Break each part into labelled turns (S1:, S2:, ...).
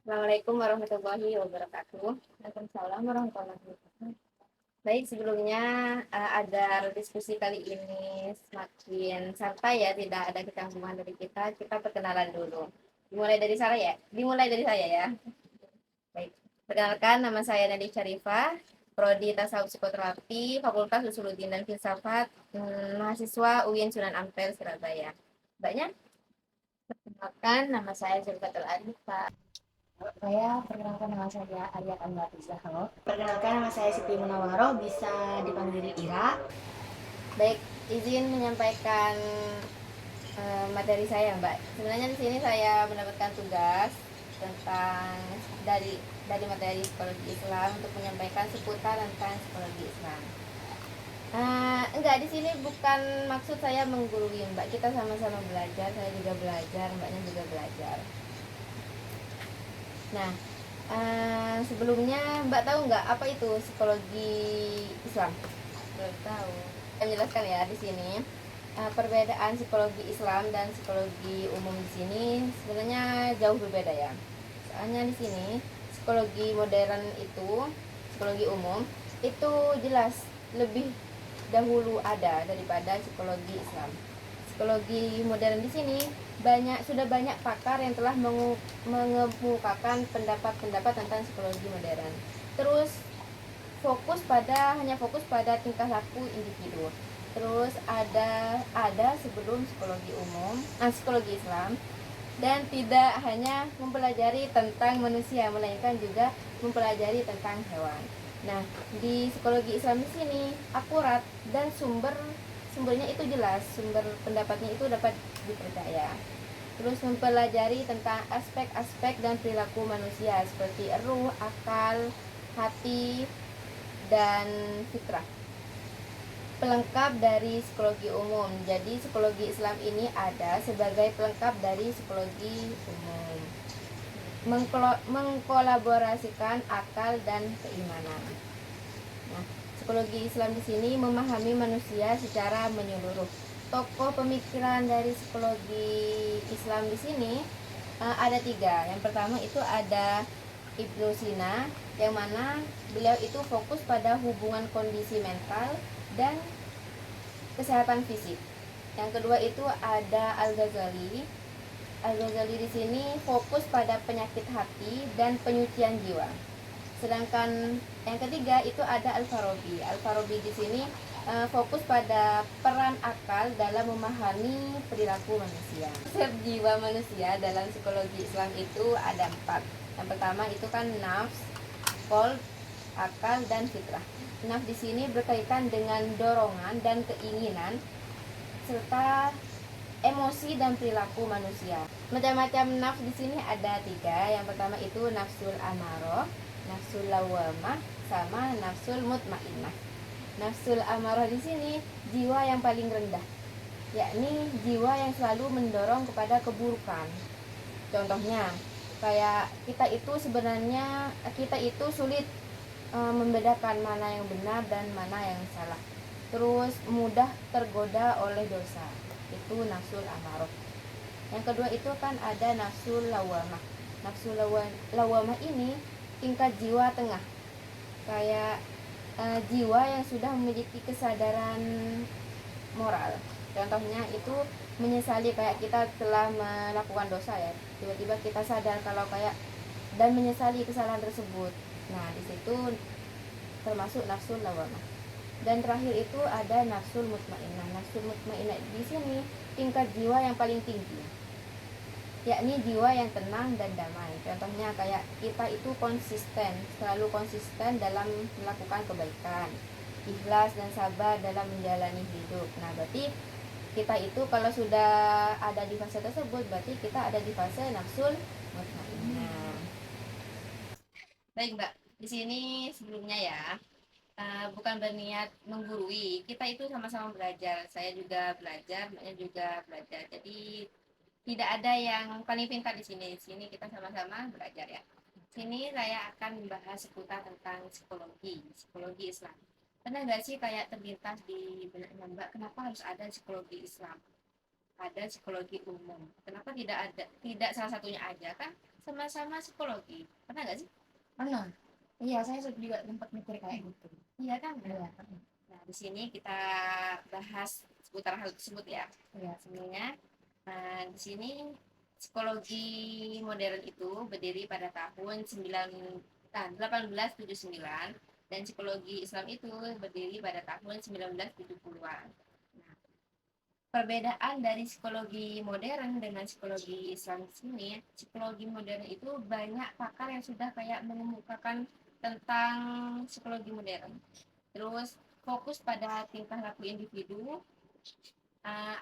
S1: Assalamualaikum warahmatullahi wabarakatuh. Waalaikumsalam warahmatullahi wabarakatuh. Baik, sebelumnya agar diskusi kali ini semakin santai ya, tidak ada kecanggungan dari kita perkenalan dulu. Dimulai dari saya ya. Baik, perkenalkan nama saya Nadine Syarifah, Prodi Tasawuf Psikoterapi, Fakultas Usuluddin dan Filsafat, mahasiswa UIN Sunan Ampel, Surabaya. Mbaknya? Perkenalkan, nama saya Zulfatul Arifah. Saya perkenalkan nama saya Arya Kanwatisa. Halo. Perkenalkan nama saya Siti Munawaro, bisa dipanggil Ira. Baik, izin menyampaikan materi saya, Mbak. Sebenarnya di sini saya mendapatkan tugas tentang dari materi psikologi Islam untuk menyampaikan seputar tentang psikologi Islam. Enggak, di sini bukan maksud saya menggurui Mbak. Kita sama-sama belajar, saya juga belajar, Mbaknya juga belajar. Nah, sebelumnya Mbak tahu nggak apa itu psikologi Islam? Belum tahu. Saya menjelaskan ya di sini. Perbedaan psikologi Islam dan psikologi umum di sini sebenarnya jauh berbeda ya. Soalnya di sini psikologi modern itu, psikologi umum itu jelas lebih dahulu ada daripada psikologi Islam. Psikologi modern di sini sudah banyak pakar yang telah mengemukakan pendapat-pendapat tentang psikologi modern. Terus hanya fokus pada tingkah laku individu. Terus ada sebelum psikologi umum, psikologi Islam, dan tidak hanya mempelajari tentang manusia melainkan juga mempelajari tentang hewan. Nah, di psikologi Islam di sini akurat dan sumbernya itu jelas, sumber pendapatnya itu dapat dipercaya. Terus mempelajari tentang aspek-aspek dan perilaku manusia seperti ruh, akal, hati, dan fitrah. Pelengkap dari psikologi umum. Jadi psikologi Islam ini ada sebagai pelengkap dari psikologi umum. Mengkolaborasikan akal dan keimanan. Nah, psikologi Islam di sini memahami manusia secara menyeluruh. Tokoh pemikiran dari psikologi Islam di sini ada 3. Yang pertama itu ada Ibnu Sina, yang mana beliau itu fokus pada hubungan kondisi mental dan kesehatan fisik. Yang kedua itu ada Al-Ghazali. Al-Ghazali di sini fokus pada penyakit hati dan penyucian jiwa. Sedangkan yang ketiga itu ada Al-Farabi. Al-Farabi di sini fokus pada peran akal dalam memahami perilaku manusia. Konsep jiwa manusia dalam psikologi Islam itu ada 4. Yang pertama itu kan nafs, qalb, akal, dan fitrah. Nafs di sini berkaitan dengan dorongan dan keinginan serta emosi dan perilaku manusia. Macam-macam nafs di sini ada 3. Yang pertama itu nafsul amarah, nafsul lawamah, sama nafsul mutmainnah. Nafsul amarah di sini jiwa yang paling rendah, yakni jiwa yang selalu mendorong kepada keburukan. Contohnya, kayak kita itu sulit membedakan mana yang benar dan mana yang salah. Terus mudah tergoda oleh dosa. Itu nafsul amarah. Yang kedua itu kan ada nafsul lawamah. Nafsul lawamah ini tingkat jiwa tengah. Kayak jiwa yang sudah memiliki kesadaran moral. Contohnya itu menyesali, kayak kita telah melakukan dosa ya. Tiba-tiba kita sadar kalau kayak dan menyesali kesalahan tersebut. Nah, di situ termasuk nafsul lawamah. Dan terakhir itu ada nafsul mutmainnah. Nafsul mutmainnah di sini tingkat jiwa yang paling tinggi, yakni jiwa yang tenang dan damai. Contohnya kayak kita itu selalu konsisten dalam melakukan kebaikan, ikhlas dan sabar dalam menjalani hidup. Nah, berarti kita itu kalau sudah ada di fase tersebut, berarti kita ada di fase nafsul mutmainnah. Baik, Mbak. Di sini sebelumnya ya, bukan berniat menggurui. Kita itu sama-sama belajar. Saya juga belajar, Mbaknya juga belajar. Jadi tidak ada yang paling pintar di sini. Di sini kita sama-sama belajar ya. Sini saya akan membahas seputar tentang psikologi Islam. Pernah nggak sih kayak terlintas di benak Mbak, kenapa harus ada psikologi Islam? ada psikologi umum. Kenapa tidak salah satunya aja, kan sama-sama psikologi, pernah nggak sih?
S2: Pernah. Iya, saya juga sempat mikir kayak gitu.
S1: Iya kan?
S2: Iya.
S1: Nah, di sini kita bahas seputar hal tersebut ya.
S2: Iya.
S1: Sebenarnya, di sini psikologi modern itu berdiri pada tahun 1879 dan psikologi Islam itu berdiri pada tahun 1970-an. Nah, perbedaan dari psikologi modern dengan psikologi Islam di sini, psikologi modern itu banyak pakar yang sudah kayak mengemukakan tentang psikologi modern. Terus fokus pada tingkah laku individu,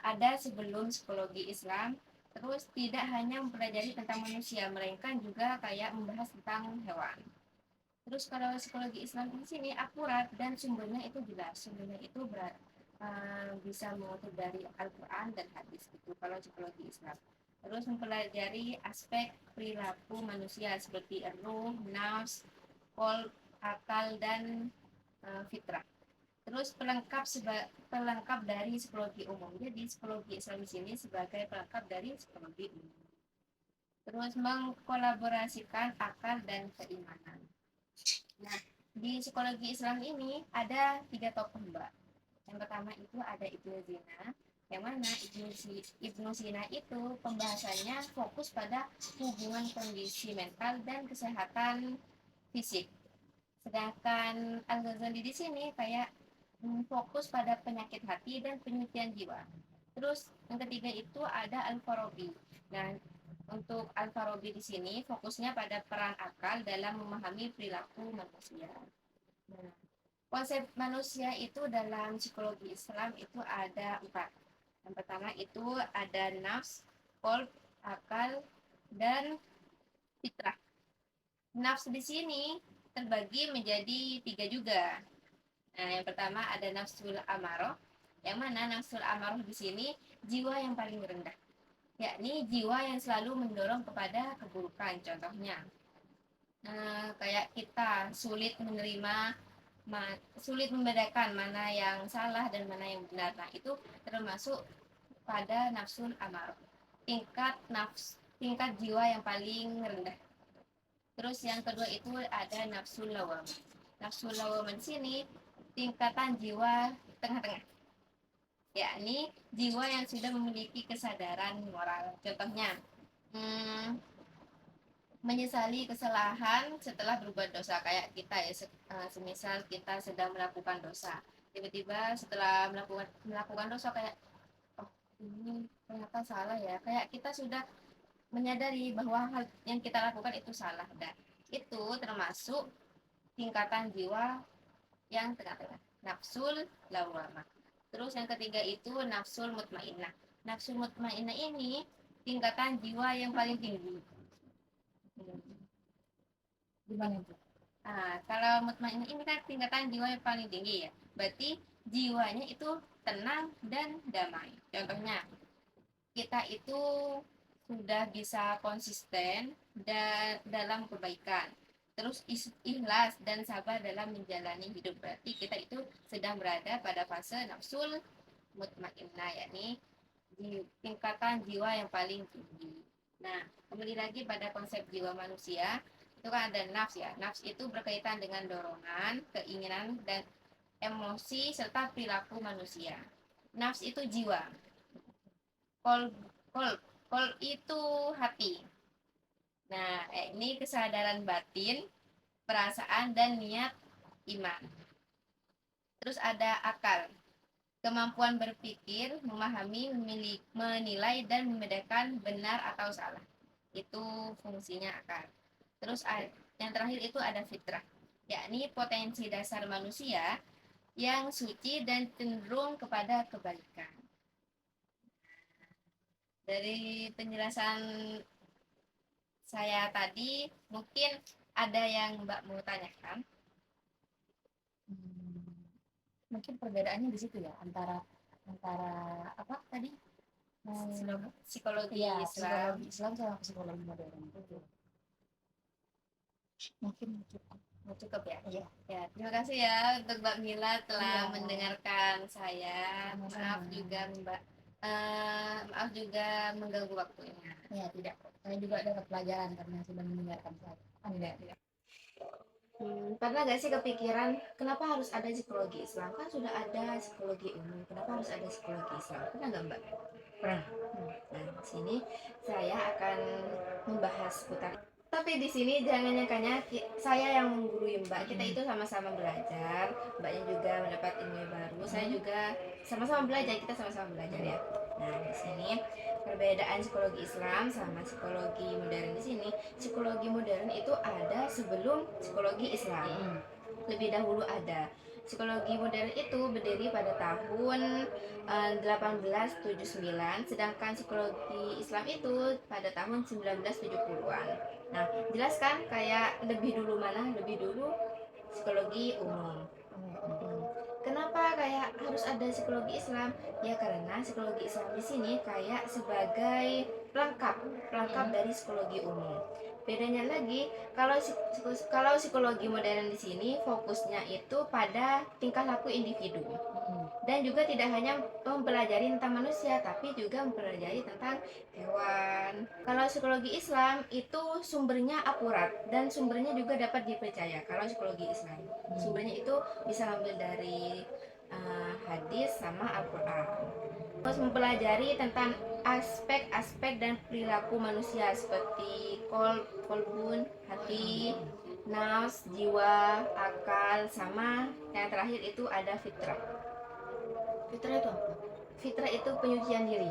S1: ada sebelum psikologi Islam. Terus tidak hanya mempelajari tentang manusia, melainkan juga kayak membahas tentang hewan. Terus kalau psikologi Islam di sini akurat dan sumbernya itu jelas. Sumbernya itu bisa mengatur dari Al-Quran dan hadis itu kalau psikologi Islam. Terus mempelajari aspek perilaku manusia seperti ruh, nafs, kol, akal dan fitrah. Terus pelengkap dari psikologi umum. Jadi psikologi Islam di sini sebagai pelengkap dari psikologi umum. Terus mengkolaborasikan akal dan keimanan. Nah, di psikologi Islam ini ada 3 tokoh mbak. Yang pertama itu ada Ibnu Sina, yang mana Ibnu Sina itu pembahasannya fokus pada hubungan kondisi mental dan kesehatan fisik. Sedangkan Al-Ghazali di sini kayak fokus pada penyakit hati dan penelitian jiwa. Terus yang ketiga itu ada Al-Farabi. Nah, untuk Al-Farabi di sini fokusnya pada peran akal dalam memahami perilaku manusia. Nah, konsep manusia itu dalam psikologi Islam itu ada 4. Yang pertama itu ada nafs, qalb, akal, dan fitrah. Nafs di sini terbagi menjadi 3 juga. Nah, yang pertama ada nafsul amaroh, yang mana nafsul amaroh di sini jiwa yang paling rendah, yakni jiwa yang selalu mendorong kepada keburukan. Contohnya, kayak kita sulit membedakan mana yang salah dan mana yang benar. Nah, itu termasuk pada nafsul amaroh. Tingkat jiwa yang paling rendah. Terus yang kedua itu ada nafsul lawam. Nafsul lawam di sini tingkatan jiwa tengah-tengah, yakni jiwa yang sudah memiliki kesadaran moral. Contohnya, hmm, menyesali kesalahan setelah berbuat dosa. Kayak kita ya, semisal kita sedang melakukan dosa, tiba-tiba setelah melakukan dosa kayak, oh ini ternyata salah ya, kayak kita sudah menyadari bahwa hal yang kita lakukan itu salah, dan itu termasuk tingkatan jiwa yang tengah-tengah, nafsul lawamah. Terus yang ketiga itu nafsul mutmainnah. Nafsul mutmainnah ini tingkatan jiwa yang paling tinggi.
S2: Gimana itu?
S1: Nah, kalau mutmainnah ini kan tingkatan jiwa yang paling tinggi ya. Berarti jiwanya itu tenang dan damai. Contohnya, kita itu sudah bisa konsisten dalam kebaikan. Terus ikhlas dan sabar dalam menjalani hidup. Berarti kita itu sedang berada pada fase nafsul mutmainnah, yakni di tingkatan jiwa yang paling tinggi. Nah, kembali lagi pada konsep jiwa manusia, itu kan ada nafs ya. Nafs itu berkaitan dengan dorongan, keinginan, dan emosi serta perilaku manusia. Nafs itu jiwa. Kol kol kol itu hati. Nah, ini kesadaran batin, perasaan dan niat iman. Terus ada akal, kemampuan berpikir, memahami, menilai dan membedakan benar atau salah. Itu fungsinya akal. Terus yang terakhir itu ada fitrah, yakni potensi dasar manusia yang suci dan cenderung kepada kebaikan. Dari penjelasan saya tadi, mungkin ada yang Mbak mau tanyakan?
S2: Hmm, mungkin perbedaannya di situ ya, antara antara apa tadi?
S1: Psikologi
S2: Iya,
S1: Islam.
S2: psikologi Islam sama psikologi modern itu. Mungkin cukup.
S1: Cukup ya?
S2: Iya.
S1: Ya, terima kasih ya untuk Mbak Mila telah
S2: Iya.
S1: mendengarkan saya. Maaf
S2: Sama-sama.
S1: juga Mbak Maaf juga mengganggu waktunya.
S2: Ya tidak, saya juga dapat pelajaran karena sudah mendengarkan saya. Tidak.
S1: Pernah gak sih kepikiran kenapa harus ada psikologi Islam? Kan sudah ada psikologi umum, kenapa harus ada psikologi Islam? Pernah nggak Mbak?
S2: Pernah.
S1: Nah, di sini saya akan membahas seputar. Tapi di sini jangan nyangkanya saya yang menggurui Mbak. Kita itu sama-sama belajar. Mbaknya juga mendapat ilmu baru. Saya juga sama-sama belajar. Kita sama-sama belajar ya. Nah, di sini perbedaan psikologi Islam sama psikologi modern di sini. Psikologi modern itu ada sebelum psikologi Islam. Lebih dahulu ada. Psikologi modern itu berdiri pada tahun 1879, sedangkan psikologi Islam itu pada tahun 1970-an. Nah, jelaskan kayak lebih dulu mana? Lebih dulu psikologi umum. Kenapa kayak harus ada psikologi Islam? Ya karena psikologi Islam di sini kayak sebagai pelengkap dari psikologi umum. Bedanya lagi, kalau psikologi modern di sini fokusnya itu pada tingkah laku individu. Dan juga tidak hanya mempelajari tentang manusia, tapi juga mempelajari tentang hewan. Kalau psikologi Islam itu sumbernya akurat dan sumbernya juga dapat dipercaya. Kalau psikologi Islam, sumbernya itu bisa ambil dari hadis sama Al-Quran. Terus mempelajari tentang aspek-aspek dan perilaku manusia seperti kolbun, hati, nafs, jiwa, akal, sama yang terakhir itu ada fitrah.
S2: Fitrah itu apa?
S1: Fitrah itu penyucian diri.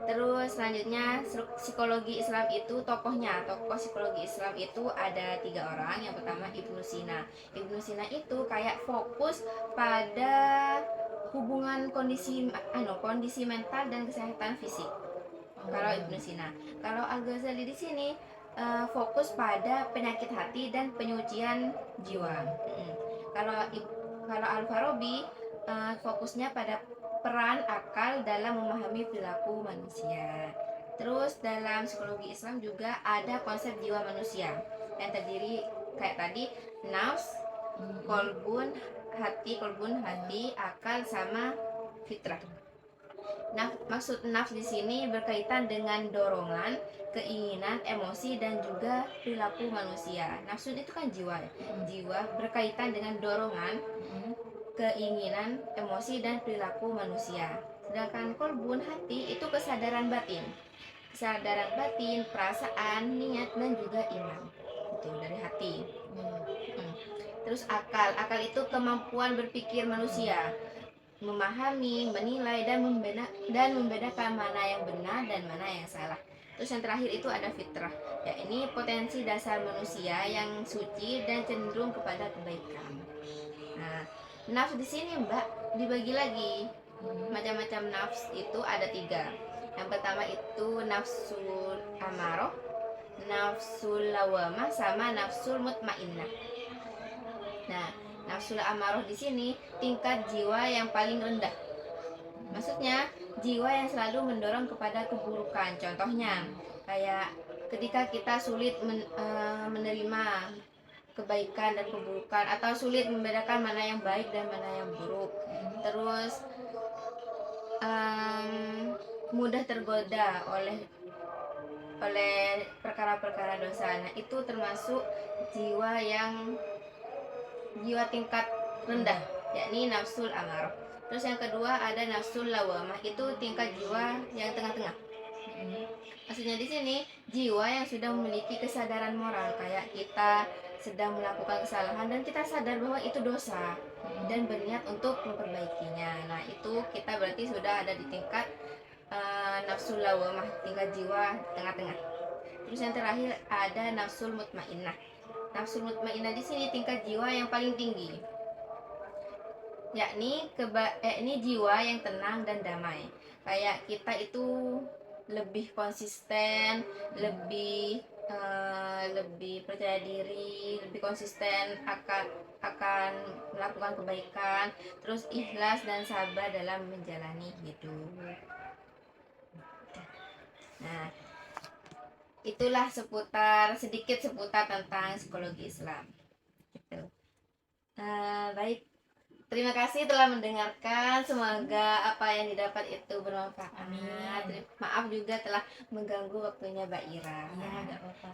S1: Terus selanjutnya psikologi Islam itu tokoh psikologi Islam itu ada 3 orang. Yang pertama Ibnu Sina. Ibnu Sina itu kayak fokus pada hubungan kondisi mental dan kesehatan fisik. Kalau Ibnu Sina. Kalau Al-Ghazali di sini fokus pada penyakit hati dan penyucian jiwa. Kalau Al-Farabi fokusnya pada peran akal dalam memahami perilaku manusia. Terus dalam psikologi Islam juga ada konsep jiwa manusia yang terdiri kayak tadi nafs, kolbun, hati, akal sama fitrah. Nah, maksud nafs di sini berkaitan dengan dorongan, keinginan, emosi dan juga perilaku manusia. Nafsu itu kan jiwa. Jiwa berkaitan dengan dorongan, keinginan, emosi dan perilaku manusia. Sedangkan kolbun hati itu kesadaran batin. Kesadaran batin, perasaan, niat dan juga iman. Itu dari hati. Terus akal itu kemampuan berpikir manusia, memahami, menilai dan membedakan mana yang benar dan mana yang salah. Terus yang terakhir itu ada fitrah, ya ini potensi dasar manusia yang suci dan cenderung kepada kebaikan. Nah, nafs di sini Mbak dibagi lagi. Macam-macam nafs itu ada 3. Yang pertama itu nafsul amaroh, nafsul lawamah sama nafsul mutmainnah. Nah, nafsul amaroh di sini tingkat jiwa yang paling rendah. Maksudnya jiwa yang selalu mendorong kepada keburukan. Contohnya kayak ketika kita sulit menerima kebaikan dan keburukan atau sulit membedakan mana yang baik dan mana yang buruk. Terus mudah tergoda oleh perkara-perkara dosa. Nah, itu termasuk jiwa tingkat rendah, yakni nafsul amarah. Terus yang kedua ada nafsul lawamah, itu tingkat jiwa yang tengah-tengah. Maksudnya di sini jiwa yang sudah memiliki kesadaran moral, kayak kita sedang melakukan kesalahan dan kita sadar bahwa itu dosa dan berniat untuk memperbaikinya. Nah, itu kita berarti sudah ada di tingkat nafsul lawamah, tingkat jiwa tengah-tengah. Terus yang terakhir ada nafsul mutmainnah. Nafsul mutmainnah di sini tingkat jiwa yang paling tinggi, yakni ini jiwa yang tenang dan damai. Kayak kita itu lebih konsisten, lebih percaya diri, lebih konsisten akan melakukan kebaikan, terus ikhlas dan sabar dalam menjalani hidup. Nah, itulah sedikit seputar tentang psikologi Islam. Gitu. Baik, Terima kasih telah mendengarkan. Semoga apa yang didapat itu bermanfaat.
S2: Amin.
S1: Maaf juga telah mengganggu waktunya Mbak Ira.
S2: Iya, nggak apa-apa.